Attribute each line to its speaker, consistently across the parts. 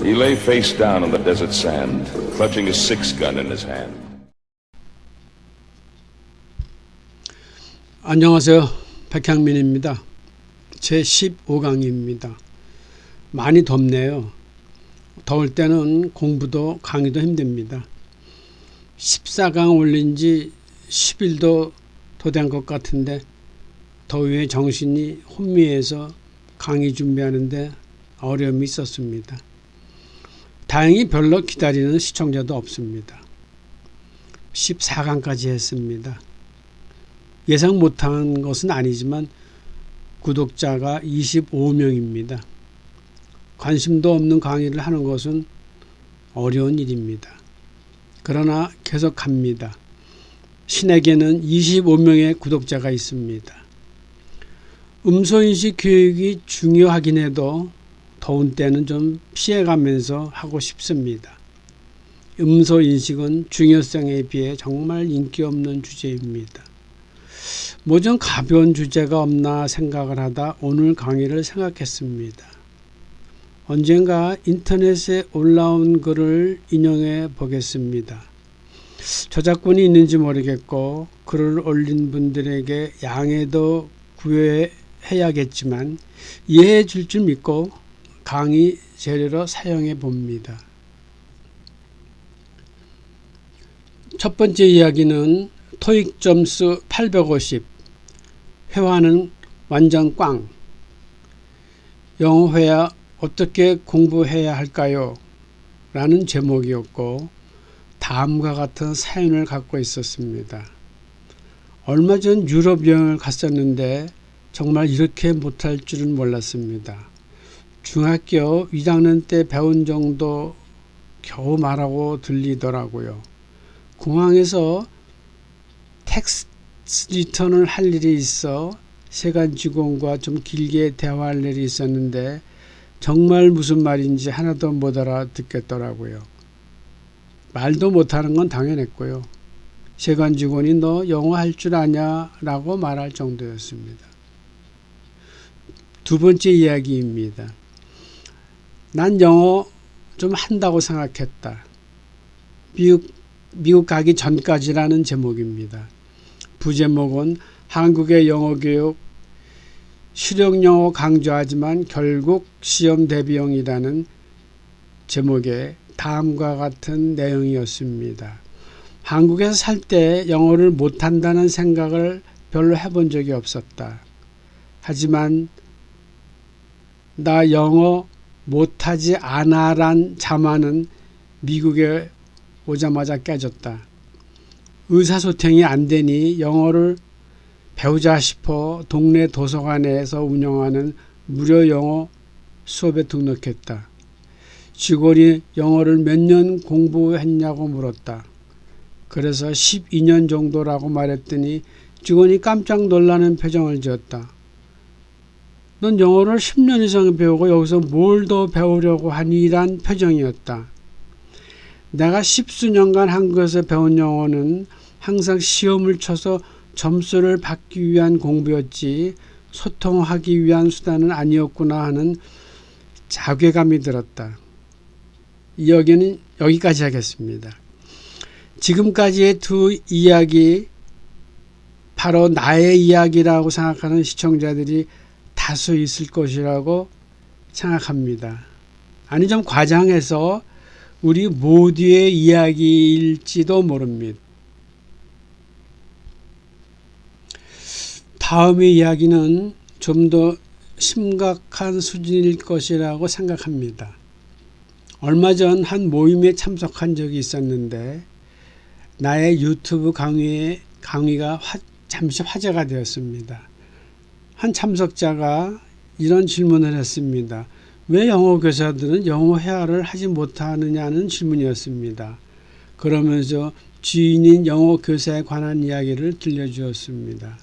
Speaker 1: He lay face down on the desert sand, clutching a six-gun in his hand.
Speaker 2: 안녕하세요. 백향민입니다. 제 15강의입니다. 많이 덥네요. 더울 때는 공부도 강의도 힘듭니다. 14강 올린 지 10일도 더 된 것 같은데 더위에 정신이 혼미해서 강의 준비하는데 어려움이 있었습니다. 다행히 별로 기다리는 시청자도 없습니다. 14강까지 했습니다. 예상 못한 것은 아니지만 구독자가 25명입니다. 관심도 없는 강의를 하는 것은 어려운 일입니다. 그러나 계속 갑니다. 신에게는 25명의 구독자가 있습니다. 음소인식 교육이 중요하긴 해도 더운 때는 좀 피해가면서 하고 싶습니다. 음소인식은 중요성에 비해 정말 인기 없는 주제입니다. 뭐 좀 가벼운 주제가 없나 생각을 하다 오늘 강의를 생각했습니다. 언젠가 인터넷에 올라온 글을 인용해 보겠습니다. 저작권이 있는지 모르겠고 글을 올린 분들에게 양해도 구해야겠지만 이해해 줄 줄 믿고 강의 재료로 사용해 봅니다. 첫 번째 이야기는 토익 점수 850, 회화는 완전 꽝. 영어 회화 어떻게 공부해야 할까요? 라는 제목이었고 다음과 같은 사연을 갖고 있었습니다. 얼마 전 유럽 여행을 갔었는데 정말 이렇게 못할 줄은 몰랐습니다. 중학교 1학년 때 배운 정도 겨우 말하고 들리더라고요. 공항에서 텍스트 리턴을 할 일이 있어 세관 직원과 좀 길게 대화할 일이 있었는데 정말 무슨 말인지 하나도 못 알아듣겠더라고요. 말도 못하는 건 당연했고요. 세관 직원이 너 영어 할 줄 아냐? 라고 말할 정도였습니다. 두 번째 이야기입니다. 난 영어 좀 한다고 생각했다. 미국 가기 전까지라는 제목입니다. 부제목은 한국의 영어 교육 실용 영어 강조하지만 결국 시험 대비용이라는 제목의 다음과 같은 내용이었습니다. 한국에서 살 때 영어를 못한다는 생각을 별로 해본 적이 없었다. 하지만 나 영어 못하지 않아란 자만은 미국에 오자마자 깨졌다. 의사소통이 안 되니 영어를 배우자 싶어 동네 도서관에서 운영하는 무료 영어 수업에 등록했다. 직원이 영어를 몇 년 공부했냐고 물었다. 그래서 12년 정도라고 말했더니 직원이 깜짝 놀라는 표정을 지었다. 넌 영어를 10년 이상 배우고 여기서 뭘 더 배우려고 하니? 란 표정이었다. 내가 10수년간 한국에서 배운 영어는 항상 시험을 쳐서 점수를 받기 위한 공부였지 소통하기 위한 수단은 아니었구나 하는 자괴감이 들었다. 여기는 여기까지 하겠습니다. 지금까지의 두 이야기 바로 나의 이야기라고 생각하는 시청자들이 다수 있을 것이라고 생각합니다. 아니 좀 과장해서 우리 모두의 이야기일지도 모릅니다. 다음의 이야기는 좀 더 심각한 수준일 것이라고 생각합니다. 얼마 전 한 모임에 참석한 적이 있었는데 나의 유튜브 강의가 잠시 화제가 되었습니다. 한 참석자가 이런 질문을 했습니다. 왜 영어 교사들은 영어 회화를 하지 못하느냐는 질문이었습니다. 그러면서 지인인 영어 교사에 관한 이야기를 들려주었습니다.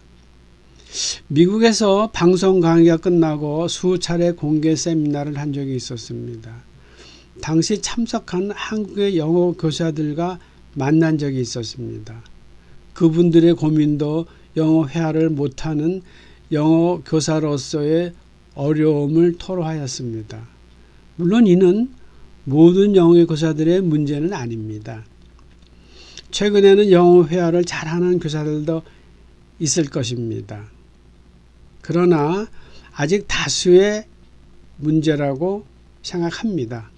Speaker 2: 미국에서 방송 강의가 끝나고 수차례 공개 세미나를 한 적이 있었습니다. 당시 참석한 한국의 영어 교사들과 만난 적이 있었습니다. 그분들의 고민도 영어 회화를 못하는 영어 교사로서의 어려움을 토로하였습니다. 물론 이는 모든 영어 교사들의 문제는 아닙니다. 최근에는 영어 회화를 잘하는 교사들도 있을 것입니다. 그러나 아직 다수의 문제라고 생각합니다.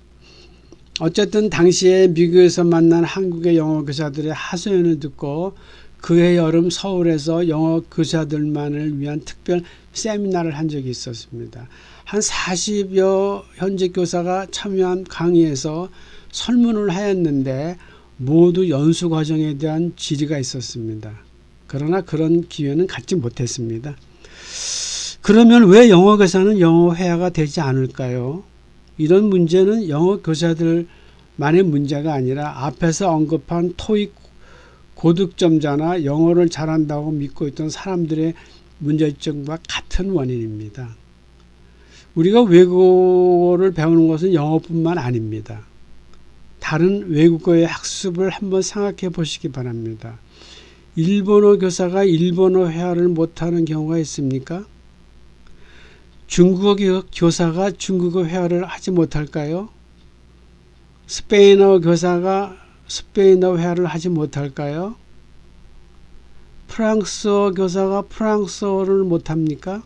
Speaker 2: 어쨌든 당시에 미국에서 만난 한국의 영어 교사들의 하소연을 듣고 그해 여름 서울에서 영어 교사들만을 위한 특별 세미나를 한 적이 있었습니다. 한 40여 현직 교사가 참여한 강의에서 설문을 하였는데 모두 연수 과정에 대한 질의가 있었습니다. 그러나 그런 기회는 갖지 못했습니다. 그러면 왜 영어 교사는 영어 회화가 되지 않을까요? 이런 문제는 영어 교사들만의 문제가 아니라 앞에서 언급한 토익 고득점자나 영어를 잘한다고 믿고 있던 사람들의 문제점과 같은 원인입니다. 우리가 외국어를 배우는 것은 영어뿐만 아닙니다. 다른 외국어의 학습을 한번 생각해 보시기 바랍니다. 일본어 교사가 일본어 회화를 못하는 경우가 있습니까? 중국어 교사가 중국어 회화를 하지 못할까요? 스페인어 교사가 스페인어 회화를 하지 못할까요? 프랑스어 교사가 프랑스어를 못합니까?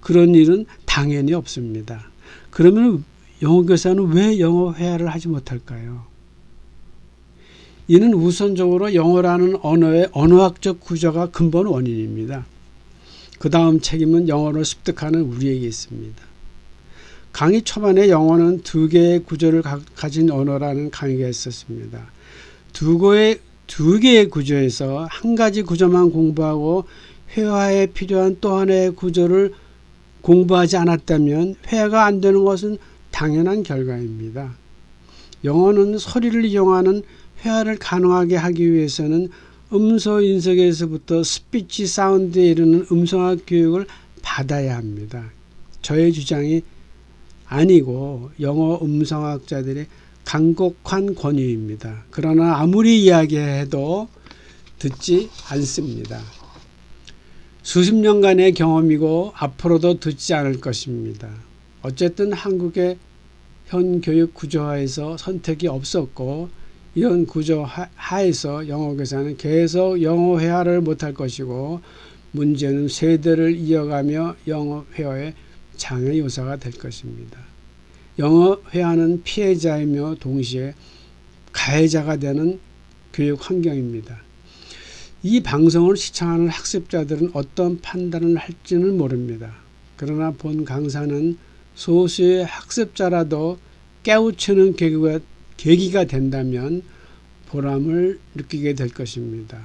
Speaker 2: 그런 일은 당연히 없습니다. 그러면 영어 교사는 왜 영어 회화를 하지 못할까요? 이는 우선적으로 영어라는 언어의 언어학적 구조가 근본 원인입니다. 그 다음 책임은 영어를 습득하는 우리에게 있습니다. 강의 초반에 영어는 두 개의 구조를 가진 언어라는 강의가 있었습니다. 두 개의 구조에서 한 가지 구조만 공부하고 회화에 필요한 또 하나의 구조를 공부하지 않았다면 회화가 안 되는 것은 당연한 결과입니다. 영어는 소리를 이용하는 회화를 가능하게 하기 위해서는 음소 인석에서부터 스피치 사운드에 이르는 음성학 교육을 받아야 합니다. 저의 주장이 아니고 영어 음성학자들의 간곡한 권유입니다. 그러나 아무리 이야기해도 듣지 않습니다. 수십 년간의 경험이고 앞으로도 듣지 않을 것입니다. 어쨌든 한국의 현 교육 구조화에서 선택이 없었고 이런 구조 하에서 영어 교사는 계속 영어 회화를 못할 것이고 문제는 세대를 이어가며 영어 회화의 장애 요소가 될 것입니다. 영어 회화는 피해자이며 동시에 가해자가 되는 교육 환경입니다. 이 방송을 시청하는 학습자들은 어떤 판단을 할지는 모릅니다. 그러나 본 강사는 소수의 학습자라도 깨우치는 계기가 된다면 보람을 느끼게 될 것입니다.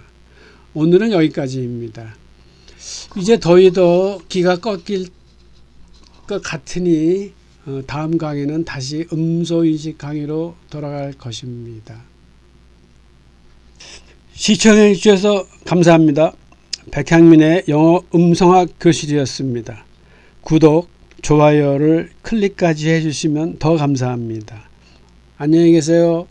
Speaker 2: 오늘은 여기까지입니다. 이제 더위도 기가 꺾일 것 같으니 다음 강의는 다시 음소인식 강의로 돌아갈 것입니다. 시청해 주셔서 감사합니다. 백향민의 영어 음성학 교실이었습니다. 구독, 좋아요를 클릭까지 해주시면 더 감사합니다. 안녕히 계세요.